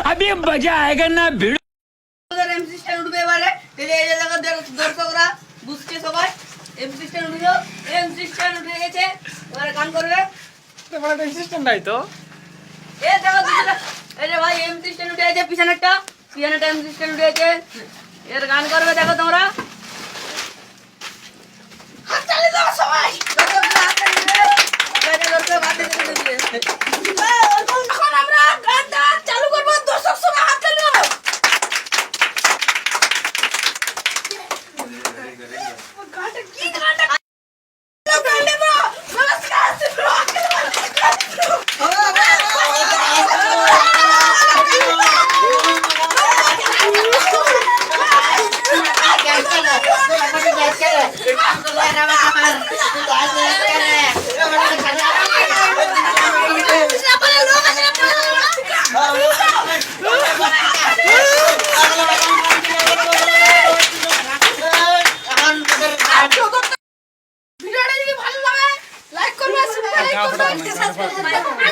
अभी मजा आएगा ना भिड़ এমসি স্ট্যান্ড উঠবে এবারে এই যে দেখো দর্শকরা বুঝছে সবাই এমসি স্ট্যান্ড উঠলো এমসি স্ট্যান্ড উঠে গেছে এবারে গান করবে তোমার একটা সিস্টেম নাই তো এ দেখো দুজনে এই যে ভাই এমসি স্ট্যান্ড উঠে গেছে পিছনেরটা এমসি স্ট্যান্ড উঠে গেছে এর গান করবে দেখো তোমরা হাত চালিয়ে দাও সবাই দর্শকরা হাত চালিয়ে দাও দর্শক হাত চালিয়ে দিবে এখন আমরা গানটা চালু করব দর্শক সবাই হাত চালিয়ে দাও গানটা কি গানটা গানটা তো নমস্কার ভিডিওটা যদি ভালো লাগে লাইক করবে সাবস্ক্রাইব করবে